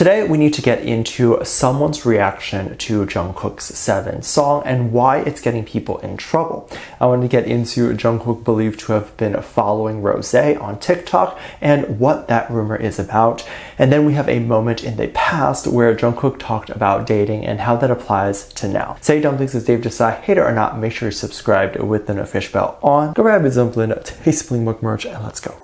Today we need to get into someone's reaction to Jung Kook's 7 song and why it's getting people in trouble. I want to get into Jung Kook believed to have been following Rosé on TikTok and what that rumor is about. And then we have a moment in the past where Jung Kook talked about dating and how that applies to now. Say Dumplings is Dave Desai, hate it or not, make sure you're subscribed with the notification bell on. Grab your Dumplin' Tasting Mug merch and let's go.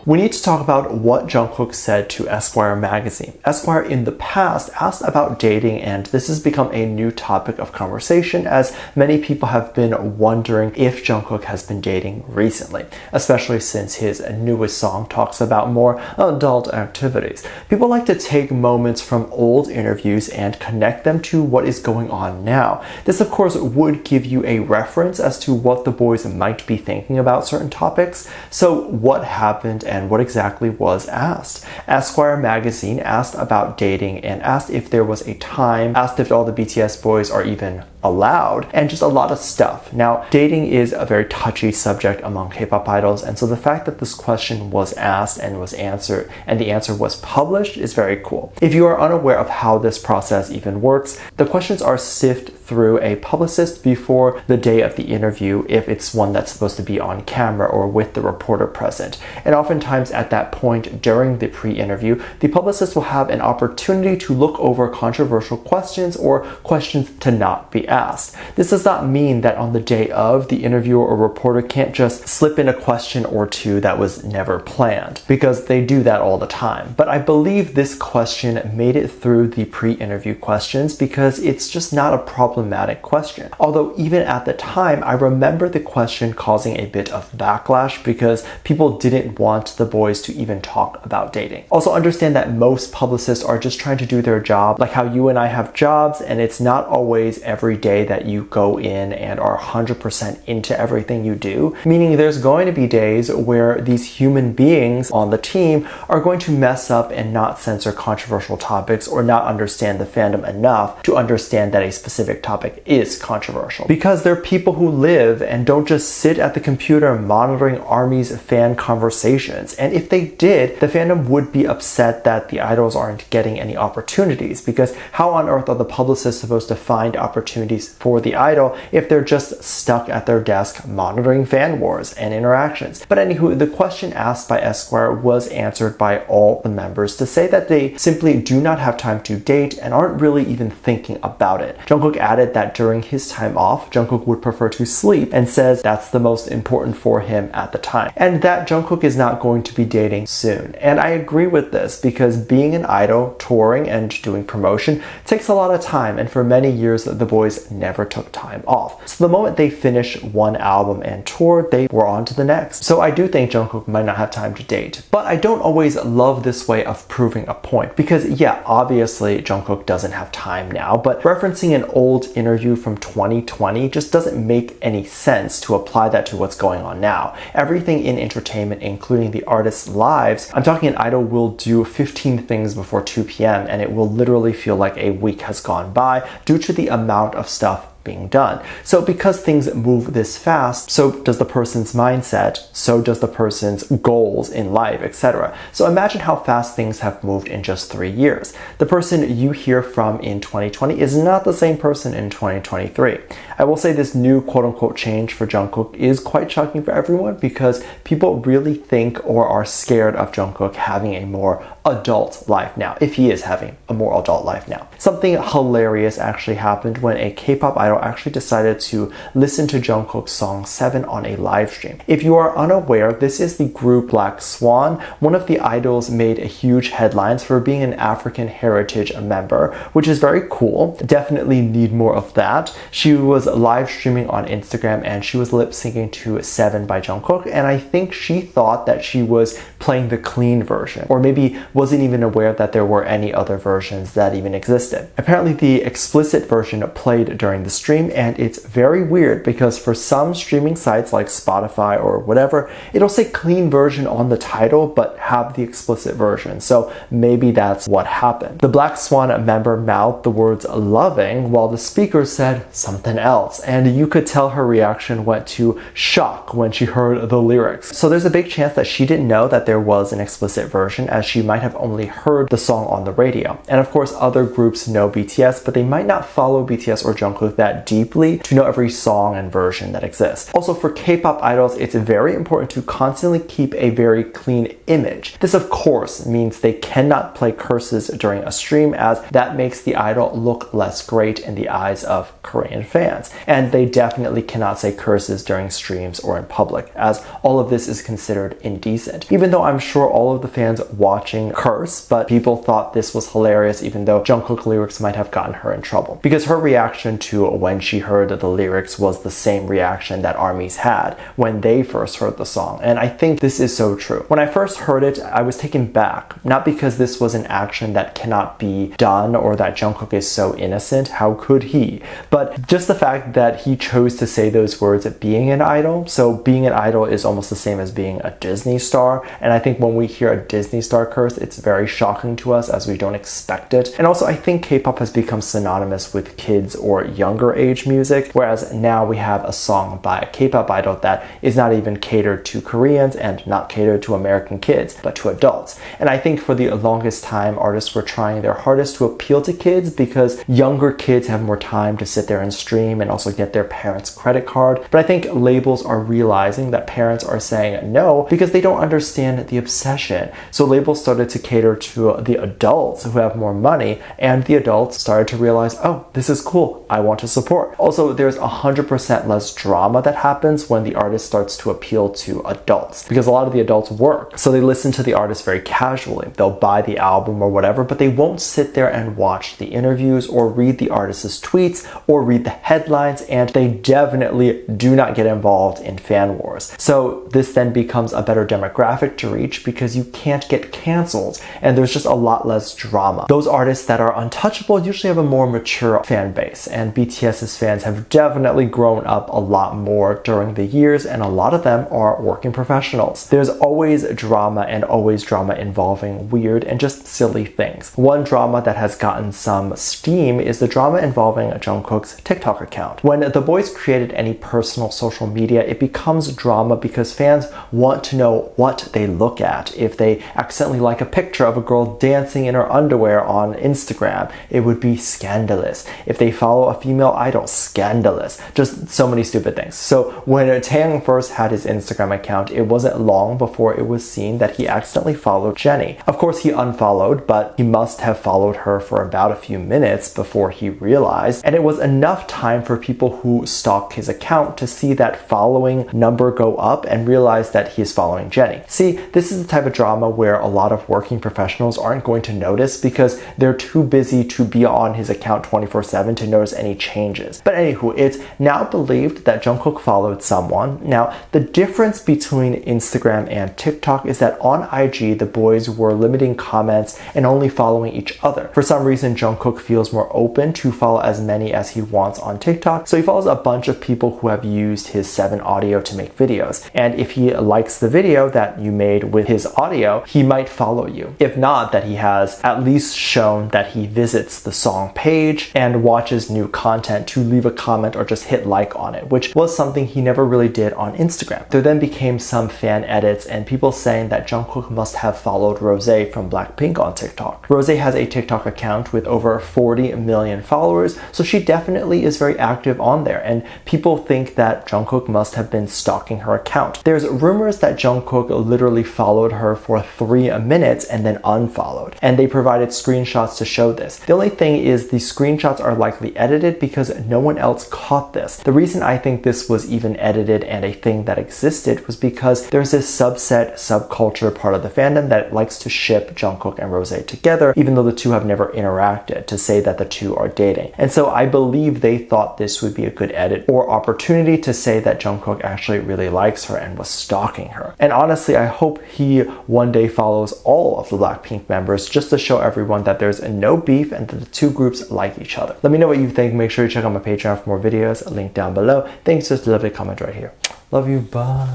We need to talk about what Jung Kook said to Esquire magazine. Esquire in the past asked about dating, and this has become a new topic of conversation as many people have been wondering if Jung Kook has been dating recently, especially since his newest song talks about more adult activities. People like to take moments from old interviews and connect them to what is going on now. This of course would give you a reference as to what the boys might be thinking about certain topics. So what happened and what exactly was asked? Esquire magazine asked about dating and asked if there was a time, asked if all the BTS boys are even allowed, and just a lot of stuff. Now, dating is a very touchy subject among K-pop idols, and so the fact that this question was asked and was answered and the answer was published is very cool. If you are unaware of how this process even works, the questions are sifted through a publicist before the day of the interview if it's one that's supposed to be on camera or with the reporter present. And oftentimes at that point during the pre-interview, the publicist will have an opportunity to look over controversial questions or questions to not be asked. This does not mean that on the day of, the interviewer or reporter can't just slip in a question or two that was never planned, because they do that all the time. But I believe this question made it through the pre-interview questions because it's just not a problematic question. Although even at the time, I remember the question causing a bit of backlash because people didn't want the boys to even talk about dating. Also understand that most publicists are just trying to do their job, like how you and I have jobs, and it's not always every day that you go in and are 100% into everything you do. Meaning there's going to be days where these human beings on the team are going to mess up and not censor controversial topics or not understand the fandom enough to understand that a specific topic is controversial. Because they're people who live and don't just sit at the computer monitoring ARMY's fan conversations. And if they did, the fandom would be upset that the idols aren't getting any opportunities, because how on earth are the publicists supposed to find opportunities for the idol if they're just stuck at their desk monitoring fan wars and interactions? But anywho, the question asked by Esquire was answered by all the members to say that they simply do not have time to date and aren't really even thinking about it. Jung Kook added that during his time off, Jung Kook would prefer to sleep and says that's the most important for him at the time, and that Jung Kook is not going to be dating soon. And I agree with this because being an idol, touring and doing promotion takes a lot of time, and for many years the boys never took time off. So the moment they finished one album and toured, they were on to the next. So I do think Jung Kook might not have time to date. But I don't always love this way of proving a point because yeah, obviously Jung Kook doesn't have time now, but referencing an old interview from 2020 just doesn't make any sense to apply that to what's going on now. Everything in entertainment, including the artists' lives, I'm talking an idol will do 15 things before 2 p.m. and it will literally feel like a week has gone by due to the amount of stuff being done. So because things move this fast, so does the person's mindset, so does the person's goals in life, etc. So imagine how fast things have moved in just 3 years. The person you hear from in 2020 is not the same person in 2023. I will say this new quote-unquote change for Jung Kook is quite shocking for everyone because people really think or are scared of Jung Kook having a more adult life now, if he is having a more adult life now. Something hilarious actually happened when a K-pop idol actually decided to listen to Jung Kook's song 7 on a live stream. If you are unaware, this is the group Black Swan. One of the idols made huge headlines for being an African heritage member, which is very cool. Definitely need more of that. She was live streaming on Instagram and she was lip syncing to 7 by Jung Kook, and I think she thought that she was playing the clean version, or maybe wasn't even aware that there were any other versions that even existed. Apparently the explicit version played during the stream, and it's very weird because for some streaming sites like Spotify or whatever, it'll say clean version on the title but have the explicit version. So maybe that's what happened. The Black Swan member mouthed the words loving while the speaker said something else, and you could tell her reaction went to shock when she heard the lyrics. So there's a big chance that she didn't know that there was an explicit version, as she might have only heard the song on the radio. And of course other groups know BTS, but they might not follow BTS or Jungkook that deeply to know every song and version that exists. Also, for K-pop idols, it's very important to constantly keep a very clean image. This of course means they cannot play curses during a stream, as that makes the idol look less great in the eyes of Korean fans. And they definitely cannot say curses during streams or in public, as all of this is considered indecent. Even though I'm sure all of the fans watching curse, but people thought this was hilarious, even though Jungkook lyrics might have gotten her in trouble. Because her reaction to when she heard the lyrics was the same reaction that ARMY's had when they first heard the song. And I think this is so true. When I first heard it, I was taken back, not because this was an action that cannot be done or that Jungkook is so innocent, how could he, but just the fact that he chose to say those words at being an idol. So being an idol is almost the same as being a Disney star, and I think when we hear a Disney star curse, it's very shocking to us as we don't expect it. And also I think K-pop has become synonymous with kids or younger age music, whereas now we have a song by a K-pop idol that is not even catered to Koreans and not catered to American kids, but to adults. And I think for the longest time, artists were trying their hardest to appeal to kids because younger kids have more time to sit there and stream and also get their parents' credit card. But I think labels are realizing that parents are saying no because they don't understand the obsession. So labels started to cater to the adults who have more money, and the adults started to realize, oh, this is cool, I want to support. Also, there's 100% less drama that happens when the artist starts to appeal to adults, because a lot of the adults work, so they listen to the artist very casually. They'll buy the album or whatever, but they won't sit there and watch the interviews or read the artist's tweets or read the headlines, and they definitely do not get involved in fan wars. So this then becomes a better demographic to reach because you can't get canceled, and there's just a lot less drama. Those artists that are untouchable usually have a more mature fan base, and BTS's fans have definitely grown up a lot more during the years, and a lot of them are working professionals. There's always drama, and always drama involving weird and just silly things. One drama that has gotten some steam is the drama involving Jungkook's TikTok account. When the boys created any personal social media, it becomes drama because fans want to know what they look at. If they accidentally like a picture of a girl dancing in her underwear on Instagram, it would be scandalous. If they follow a female idol, scandalous. Just so many stupid things. So when Taeyang first had his Instagram account, it wasn't long before it was seen that he accidentally followed Jennie. Of course he unfollowed, but he must have followed her for about a few minutes before he realized, and it was enough time for people who stalk his account to see that following number go up and realize that he is following Jennie. See, this is the type of drama where a lot of working professionals aren't going to notice because they're too busy to be on his account 24/7 to notice any changes. But anywho, it's now believed that Jungkook followed someone. Now, the difference between Instagram and TikTok is that on IG, the boys were limiting comments and only following each other. For some reason, Jungkook feels more open to follow as many as he wants on TikTok, so he follows a bunch of people who have used his 7 audio to make videos. And if he likes the video that you made with his audio, he might follow you. If not, that he has at least shown that he visits the song page and watches new content to leave a comment or just hit like on it, which was something he never really did on Instagram. There then became some fan edits and people saying that Jungkook must have followed Rosé from Blackpink on TikTok. Rosé has a TikTok account with over 40 million followers, so she definitely is very active on there, and people think that Jungkook must have been stalking her account. There's rumors that Jungkook literally followed her for 3 minutes and then unfollowed, and they provided screenshots to show this. The only thing is the screenshots are likely edited because no one else caught this. The reason I think this was even edited and a thing that existed was because there's this subculture part of the fandom that likes to ship Jungkook and Rosé together, even though the two have never interacted, to say that the two are dating. And so I believe they thought this would be a good edit or opportunity to say that Jungkook actually really likes her and was stalking her. And honestly, I hope he one day follows all of the Blackpink members just to show everyone that there's no beef and that the two groups like each other. Let me know what you think. Make sure sure to check out my Patreon for more videos, link down below. Thanks for this lovely comment right here. Love you, bye.